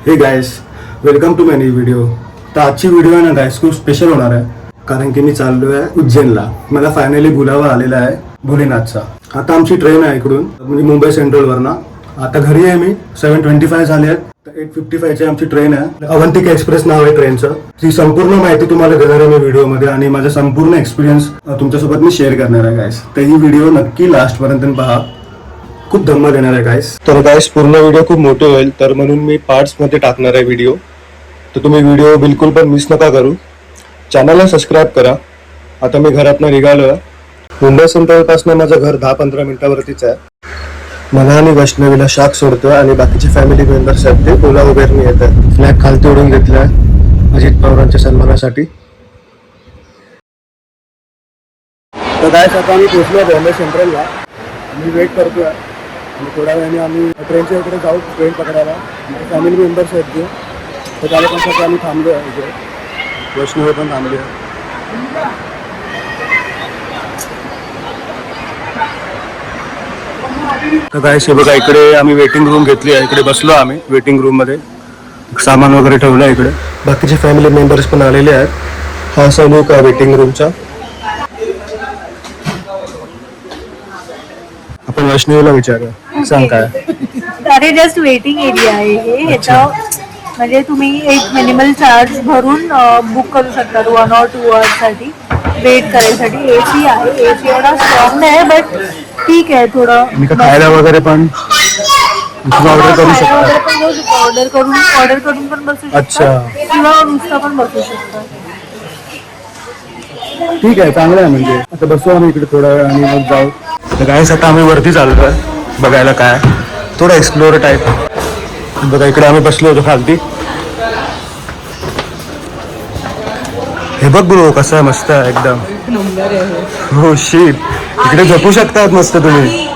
हे guys, welcome to my new video. तर आजची व्हिडिओ आहे ना गाइस खूप स्पेशल होणार आहे, कारण की मी चाललो आहे उज्जैनला. मला फायनली बुलावा आलेला आहे भोलेनाथचा. आता आमची ट्रेन आहे इकडून म्हणजे मुंबई सेंट्रलवरनं. आता घरी आहे मी. 7:25 झाले आहेत. तर 8:55 ची आमची ट्रेन आहे. अवंतिका एक्सप्रेस नाव आहे ट्रेनचं. ही संपूर्ण माहिती तुम्हाला देणार आहे मी व्हिडिओमध्ये, आणि माझा संपूर्ण एक्सपिरियन्स तुमच्यासोबत मी शेअर करणार आहे गाइस. तर ही व्हिडिओ नक्की लास्ट पर्यंत पहा. खूप धम्मा देणार आहे गाइस. तर गाइस पूर्ण व्हिडिओ खूप मोठे होईल, तर म्हणून मी पार्ट्स मध्ये टाकणार आहे व्हिडिओ. तर तुम्ही व्हिडिओ बिलकुल पण मिस नका करू. चॅनलला सबस्क्राईब करा. आता मी घरातनं निघालो. मुंबई सेंट्रल पासून माझं घर 10-15 मिनिटावरतीच आहे. मला आणि वैष्णवीला शाक सोडतोय आणि बाकीचे फॅमिली मेंबर्स आहेत ते ओला उबेरने येत आहेत. फ्लॅग खालती ओढून घेतलाय अजित पवारांच्या सन्मानासाठी. तर गाइस आता आम्ही पोहोचलो बॉम्बे सेंट्रलला. मी वेट करतोय आणि थोड्या वेळाने आम्ही ट्रेनच्या इकडे जाऊ ट्रेन पकडायला. फॅमिली मेंबर्स आहेत ते, तर त्याला पण आम्ही थांबलो आहे इथे. वैष्णवी पण थांबली आहे. तर काय हे बघा, इकडे आम्ही वेटिंग रूम घेतली आहे. इकडे बसलो आम्ही वेटिंग रूम मध्ये. सामान वगैरे ठेवलं आहे इकडे. बाकीचे फॅमिली मेंबर्स पण आलेले आहेत. हा सलूक आहे वेटिंग रूमचा. आपण वैष्णवीला विचारूया, सांग काय. अरे जस्ट वेटिंग एरिया आहे हे. ह्याचं म्हणजे तुम्ही एक मिनिमल चार्ज भरून बुक करू शकता 1 or 2 hours साठी वेट करायसाठी. एसी आहे. एसी एवढा स्ट्रॉंग नाही, बट ठीक आहे थोडं. खायला वगैरे पण ऑर्डर करू शकता. ऑर्डर करून पण बसू शकता किंवा नुसतं पण बसू शकता. ठीक आहे, चांगलं आहे. म्हणजे आता बसू आम्ही इकडे थोडा वेळ आणि मग जाऊ. तर गाइस आता आम्ही वरती चाललोय बघायला काय थोडं एक्सप्लोर टाईप. बघा इकडे आम्ही बसलो होतो खालती. हे बघ ब्रो कसं आहे, मस्त आहे एकदम. हो शीट, इकडे झोपू शकतात मस्त तुम्ही.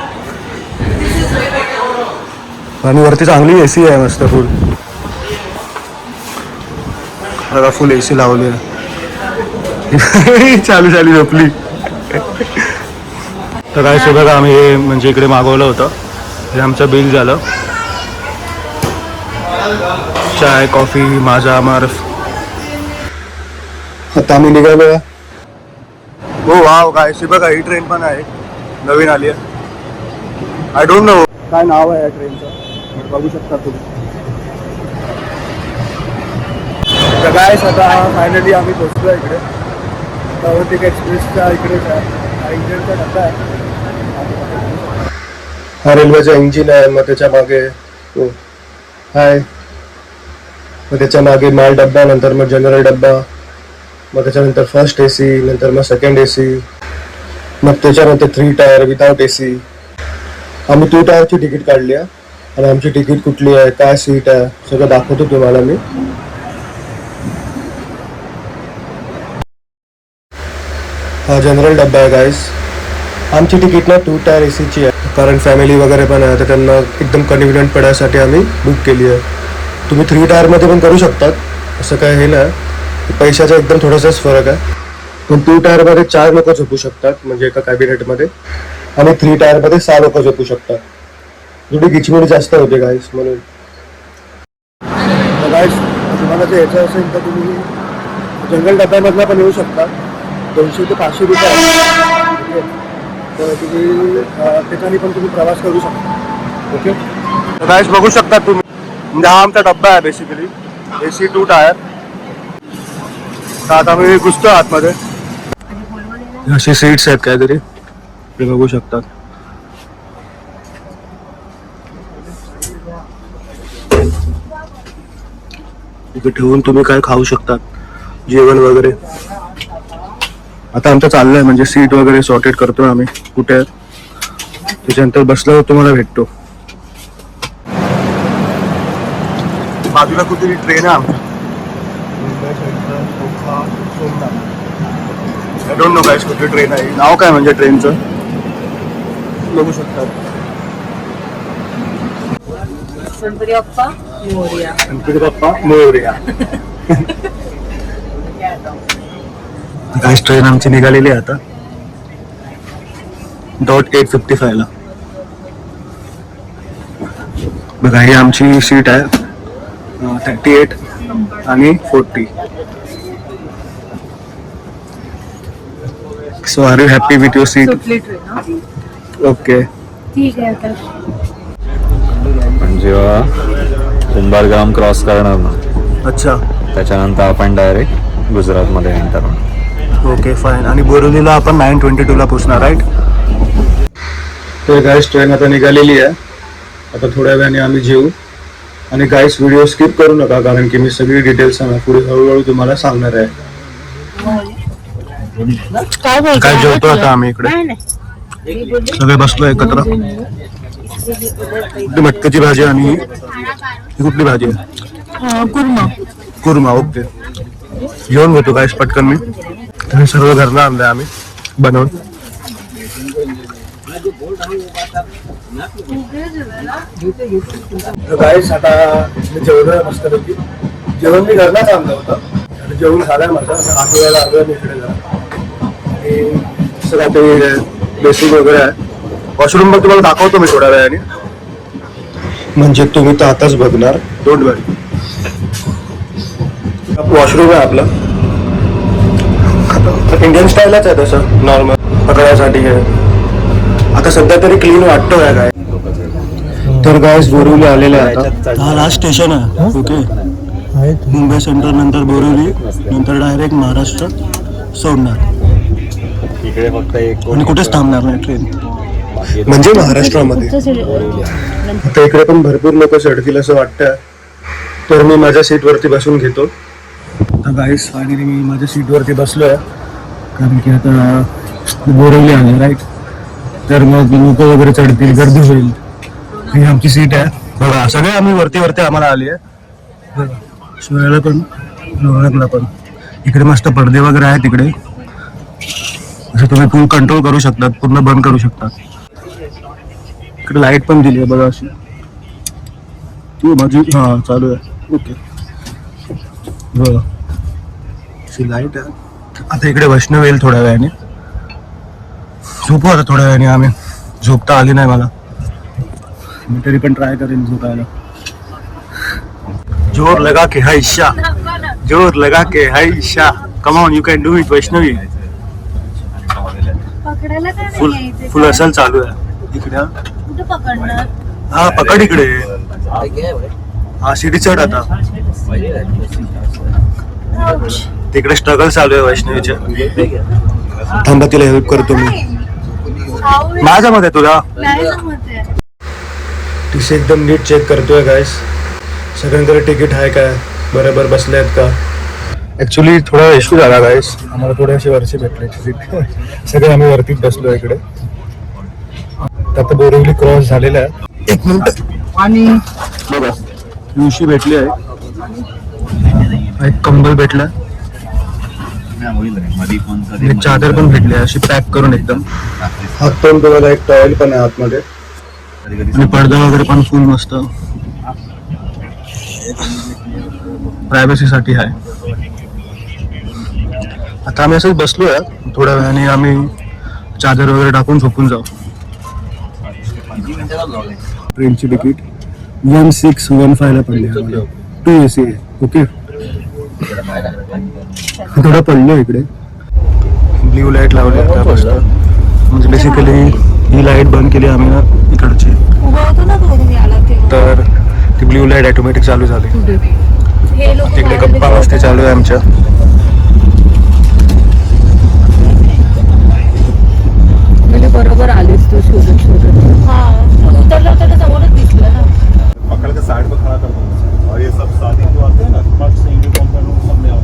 आणि वरती चांगली एसी आहे मस्त फुल. बघा फुल एसी लावली आहे. चालू झोपली. तर काय बघा आम्ही हे म्हणजे इकडे मागवलं होतं. हे आमचं बिल झालं. चाय कॉफी माझा मार्फ. आता आम्ही निघालो. हो वाव काय बघा, ही ट्रेन पण आहे नवीन आली आहे. आय डोंट नो काय नाव आहे या ट्रेनचं, बघू शकता तुम्ही. तर गाइस आता फायनली आम्ही पोहोचलो इकडे. अवंतिका एक्सप्रेसच्या इकडेच आहे. इंजिनचा डब्बा आहे. हा रेल्वेचा इंजिन आहे. मग त्याच्या मागे हाय, मग त्याच्या मागे माल डब्बा, नंतर मग जनरल डब्बा, मग त्याच्यानंतर फर्स्ट एसी, नंतर मग सेकंड एसी, मग त्याच्यानंतर 3 टायर विदाउट एसी. आम्ही 2 टायरची तिकीट काढली आहे आणि आमची तिकीट कुठली आहे, काय सीट आहे, सगळं दाखवतो तुम्हाला मी. हा जनरल डब्बा आहे गाइस. आमची तिकीट ना 2 टायर एसीची आहे, कारण फॅमिली वगैरे पण आहे तर त्यांना एकदम कन्व्हिनियंट पडायसाठी आम्ही बुक केली आहे. तुम्ही 3 टायरमध्ये पण करू शकतात, असं काय हे नाही. पैशाचा एकदम थोडासाच फरक आहे. पण 2 टायरमध्ये 4 लोक झोपू शकतात म्हणजे एका कॅबिनेटमध्ये, आणि 3 टायरमध्ये 6 लोक झोपू शकतात. थोडी गिचमिडी जास्त होते गाइस म्हणून. गाइस तुम्हाला जर यायचं असेल तर तुम्ही जनरल डब्यामधला पण येऊ शकता. 200 ते 500 रुपये आहे. तर तुम्ही त्याच्याने पण तुम्ही प्रवास करू शकता. ओके, तर गाइस बघू शकता तुम्ही, म्हणजे हा आमचा डब्बा आहे बेसिकली. AC 2 tyre. तर आता आम्ही घुसतो आतमध्ये. अशी सीट्स आहेत काहीतरी, ते बघू शकतात. इथे ठेवून तुम्ही काय खाऊ शकतात, जेवण वगैरे. आता आमचं चाललंय म्हणजे सीट वगैरे सॉर्टेड करतोय आम्ही कुठे. त्याच्यानंतर बसल्यावर तुम्हाला भेटतो. बाजूला कुठेतरी ट्रेन आहे आमची. आय डोंट नो गाइस कुठली ट्रेन आहे, नाव काय म्हणजे ट्रेनचं बघू शकतात. गणपती बाप्पा मोरया. गणपती बाप्पा मोरया. गाइस ट्रेन आमची निघालेली आहे आता. 8:55 बघा ही आमची सीट आहे. 38 आणि 40. So are you happy with your seat? सुटली ट्रेन. ओके. ठीक आहे आता. पण जेव्हा कुंभारग्राम क्रॉस करणार ना, अच्छा. त्याच्यानंतर आपण डायरेक्ट गुजरातमध्ये एंटर होणार. Okay fine. आणि बोरिवलीला आपण 9:22 पोहोचणार, राईट? तर गाईस ट्रेन आता निघालेली आहे. आता थोड्या वेळाने आम्ही जेवू. आणि गाईस व्हिडिओ स्किप करू नका, कारण की मी सगळी डिटेल्स पुढे हळूहळू तुम्हाला सांगणार आहे. काय जेवतो आता आम्ही इकडे सगळे बसलो एकत्र. मटकाची भाजी आणि ही कुठली भाजी आहे? कुर्मा. ओके, घेऊन घेतो गाईस पटकन मी. हे सर्व घरला आणलंय आम्ही बनवून. गाईस आता मी जेवलोय मस्तपैकी. जेवण मी घरलाच आणलं होतं. आता जेवण झालंय माझं. आठवड्याला आलोय मी इकडे जरा. आणि सगळं ते बेसिक वगैरे आहे. वॉशरूम पण तुम्हाला दाखवतो मी थोड्या वेळाने. म्हणजे तुम्ही तर आताच बघणार, डोंट वरी. वॉशरूम आहे आपलं. इंडियन स्टाईलच आहे तसं, नॉर्मल पकडायसाठी हे. आता सध्या तरी क्लीन वाटतोय काय. तर गाईस बोरिवली आलेले आहे आता. हा लास्ट स्टेशन आहे. ओके, मुंबई सेंट्रल नंतर बोरिवली, नंतर डायरेक्ट महाराष्ट्र सोडणार. इकडे फक्त एक आणि कुठेच थांबणार नाही ट्रेन, म्हणजे महाराष्ट्रामध्ये. आता इकडे पण भरपूर लोक चढतील असं वाटतं. तर मी माझ्या सीटवरती बसून घेतो. आता गाईस फायनली मी माझ्या सीटवरती बसलोय, कारण की आता बोरिवली आले, राईट? तर मग लोक वगैरे चढतील, गर्दी होईल. ही आमची सीट आहे बघा. सगळे आम्ही वरती आम्हाला आली आहे. शिवायला पण, लोणारला पण. इकडे मस्त पडदे वगैरे आहेत इकडे. असं तुम्ही फुल कंट्रोल करू शकतात, पूर्ण बंद करू शकतात. इकडे लाईट पण दिली आहे बघा अशी. तू माझी चालू आहे. ओके, बघा अशी लाईट आहे. आता इकडे वैष्णव येईल थोड्या वेळाने. झोपू आता थोड्या वेळाने आम्ही. झोपता आली नाही मला, मी तरी पण ट्राय करेन झोपायला. जोर लगा के है इशा, जोर लगा के है Isha. Come on, you can do it Vaishnavi. पकडायला काय फुल नाही यायचं. फुल असल चालू आहे इकडे. कुठं पकडणार? हा पकड इकडे. हा शिडी चढ आता. तिकडे स्ट्रगल चालू आहे वैष्णवीचे. थांबा, तिला हेल्प करतो मी. माझ्या मध्ये तुला नाही जमत आहे. टीसी एकदम नीट चेक करतोय गाईस. सगळ्यांकडे तिकीट आहे काय, बरोबर बसले आहेत का. ऍक्च्युली थोडा इश्यू झाला गाईस. आम्हाला थोडे वरची भेटले सीट. सगळे आम्ही वरतीच बसलो इकडे. आता बोरिवली क्रॉस झालेला आहे. एक मिनिट. आणि बघा दिवशी भेटली आहे. एक कंबल भेटला, एक चादर पण भेटली अशी पॅक करून एकदम. हात पण बघा, एक टॉवेल पण आहे आतमध्ये. आणि पडदा वगैरे पण फुल मस्त प्रायव्हसी साठी आहे. आता आम्ही असंच बसलोय. थोड्या वेळाने आम्ही चादर वगैरे टाकून झोपून जाऊ. ट्रेनची तिकीट 1615 ला पडली. 2 AC आहे. ओके, थोडं पडलं इकडे. ब्ल्यू लाईट लावली म्हणजे बेसिकली ही लाईट बंद केली आम्ही ना इकडची. उभा होतो ना तो तुम्ही आला ते. तर ती ब्ल्यू लाईट ऑटोमॅटिक चालू झाली. हे लोक तिकडे गप्पा मस्ती चालू आहे आमच्या. बरोबर आलीस तू शोधत. हा, उतरला उतरला समोरच दिसलं ना. पकड़ के साइड पे खड़ा कर दो. और ये सब शादी जो आते हैं ना, फर्स्ट से यूनिफॉर्म पहनो, सब में आओ.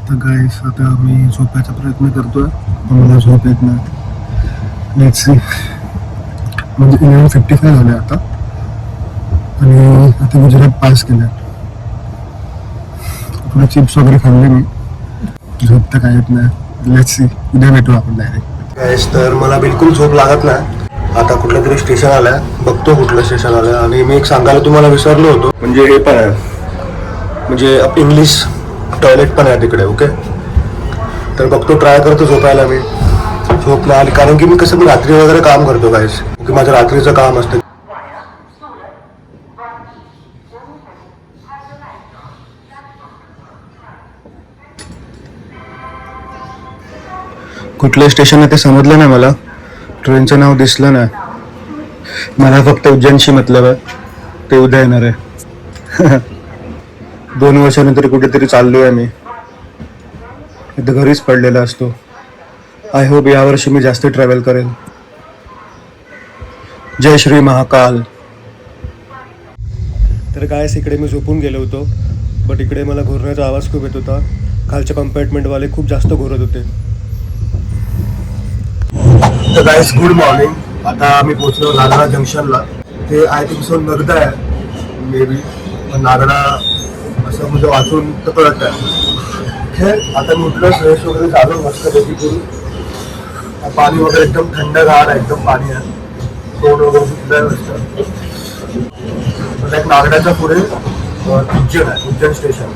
तर गाईस आता आम्ही झोपायचा प्रयत्न करतोय, पण मला झोप येत नाही. Let's see. म्हणजे 11:55 झाले आता. आणि आता गुजरात पास केलं. थोडे चिप्स वगैरे खाल्ले मी. झोप तर काय येत नाही. लेट्स सी, उद्या भेटू आपण डायरेक्ट. गाईस तर मला बिलकुल झोप लागत नाही. आता कुठलं तरी स्टेशन आलंय, बघतो कुठलं स्टेशन आलंय. आणि मी एक सांगायला तुम्हाला विसरलो होतो, म्हणजे हे पण आहे, म्हणजे इंग्लिश टॉयलेट पण आहे तिकडे. ओके, तर बघतो, ट्राय करतो झोपायला. मी झोप नाही आली, कारण की मी कसं रात्री वगैरे काम करतो गाईस. की माझं रात्रीचं काम असतं. कुठलं स्टेशन आहे ते समजलं नाही मला, ट्रेनचं नाव दिसलं नाही. मला फक्त उज्जैनशी मतलब आहे, ते उद्या येणार आहे. 2 वर्षानंतर कुठेतरी चाललोय आहे मी, इथं घरीच पडलेला असतो. आय होप यावर्षी मी जास्त ट्रॅव्हल करेन. जय श्री महाकाल. तर काय इकडे मी झोपून गेलो होतो, बट इकडे मला घोरण्याचा आवाज खूप येत होता. खालच्या कंपार्टमेंटवाले खूप जास्त घोरत होते. तर गाईस गुड मॉर्निंग. आता आम्ही पोहोचलो नागडा जंक्शनला. ते आय थिंक सो नगदा आहे मे बी, नागडा असं म्हणजे वाचून तर कळत आहे. आता मी उठलो, फ्रेश वगैरे झालो मस्त पैकी करून. पाणी वगैरे एकदम थंडगार आहे, एकदम पाणी आहे. तोंड वगैरे सुद्धा मस्त. लाईक नागड्याच्या पुढे उज्जैन आहे, उज्जैन स्टेशन.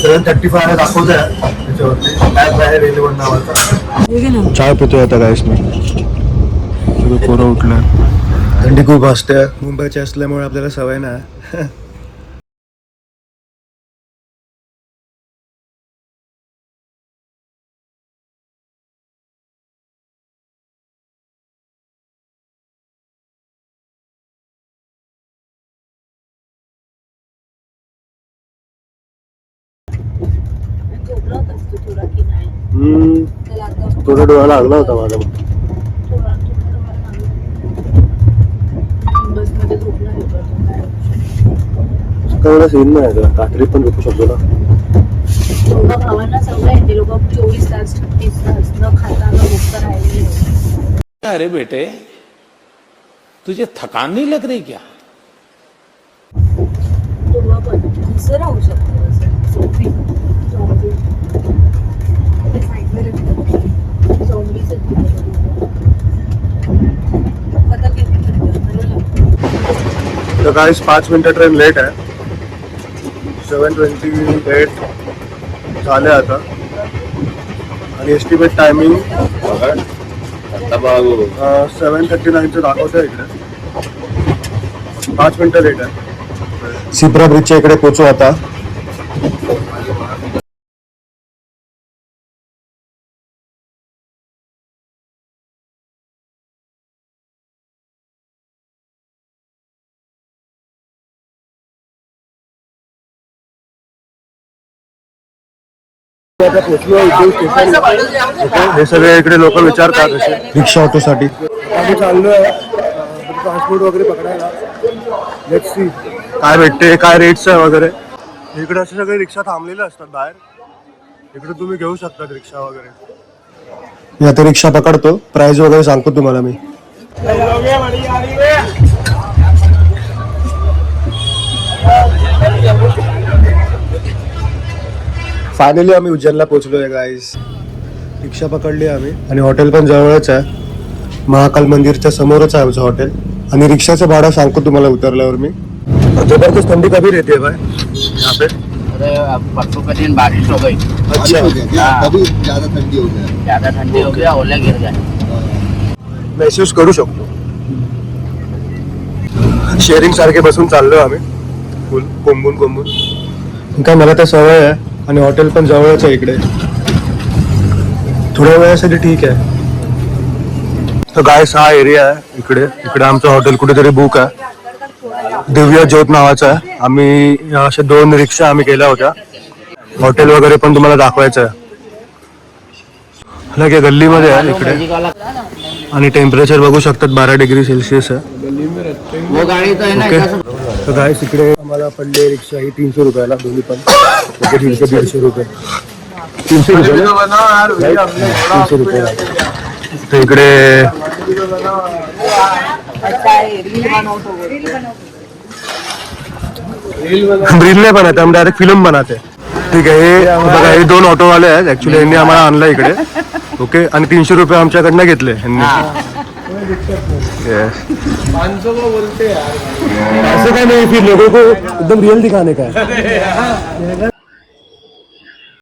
7:35 दाखवत आहे त्याच्यावरती. ॲप आहे रेल्वे नावाचा. चाय पितोय आता गाईस मी. सगळं कोरं उठलं. थंडी खूप असते, मुंबईची असल्यामुळे आपल्याला सवय नाही. थोडा डोळा लागला होता माझा. एवढा सीन नाही आहे, रात्री पण झोपू शकतो ना. भावांना सवय आहे, ते लोक 24 तास 36 तास न खाता न झोपता राहिले. अरे बेटे तुझे थकान नहीं लग रही क्या? तेव्हा पण कसं राहू शकतो असं झोपी झोंबी झोंबीच आता किती तर गाईस 5 मिनिटं ट्रेन लेट आहे. 7:28 झाले आता. आणि एस्टिमेट टायमिंग 7:39 दाखवत आहे इकडे. 5 मिनिटं लेट आहे. सिप्रा ब्रिजच्या इकडे पोहोचू आता. आता पोहोचलो उज्जैन स्टेशन. हे सगळे इकडे लोक विचारतात असे रिक्षा ऑटोसाठी. आम्ही चाललो आहे ट्रान्सपोर्ट वगैरे पकडायला. लेट्स सी काय भेटते, काय रेट्स आहे वगैरे. इकडे असे सगळे रिक्षा थांबलेले असतात बाहेर. इकडे तुम्ही घेऊ शकता रिक्षा वगैरे. मी आता रिक्षा पकडतो, प्राइस वगैरे सांगतो तुम्हाला मी. फायनली आम्ही उज्जैनला पोहोचलोय गाईस. रिक्षा पकडली आम्ही आणि हॉटेल पण जवळच आहे. महाकाल मंदिरच्या समोरच आहे आमचं हॉटेल. आणि रिक्षाचं भाडं सांगतो तुम्हाला उतरल्यावर मी. जबरदस्त थंडी कभी रहती है भाई यहाँ पे? अरे अब परसों के दिन बारिश हो गई। अच्छा, अभी ज्यादा ठंडी हो गया. ज्यादा ठंडी हो गया, ओले गिर गए. महसूस करू शकतो. शेअरिंग सारखे बसून चाललो आम्ही फुल कोंबून. काय मला तर सवय आहे आणि हॉटेल पण जवळच आहे इकडे. थोड्या वेळासाठी ठीक आहे. तर गायस हा एरिया आहे इकडे. इकडे आमचं हॉटेल कुठेतरी बुक आहे. दिव्य ज्योत नावाचं आहे. आम्ही अशा 2 रिक्षा आम्ही केल्या होत्या. हॉटेल वगैरे पण तुम्हाला दाखवायचं आहे. अलग गल्लीमध्ये आहे इकडे. आणि टेम्परेचर बघू शकतात 12 डिग्री सेल्सिअस आहे. वो गाड़ी तो है ना ओके. तर गायस इकडे आम्हाला पडले रिक्षा ही 300 रुपयाला दोन्ही पण. 150 रुपये. 300 रुपये 300 रुपये. तर इकडे रील पण आहे, हम डायरेक्ट फिल्म बनाते. ठीक आहे. हे बघा, हे 2 ऑटोवाले आहेत ऍक्च्युली. यांनी आम्हाला आणलं इकडे. ओके. आणि 300 रुपये आमच्याकडनं घेतले यांनी. ऐसे काय नाही, फिर लोगों को एकदम रियल दिखाने का है.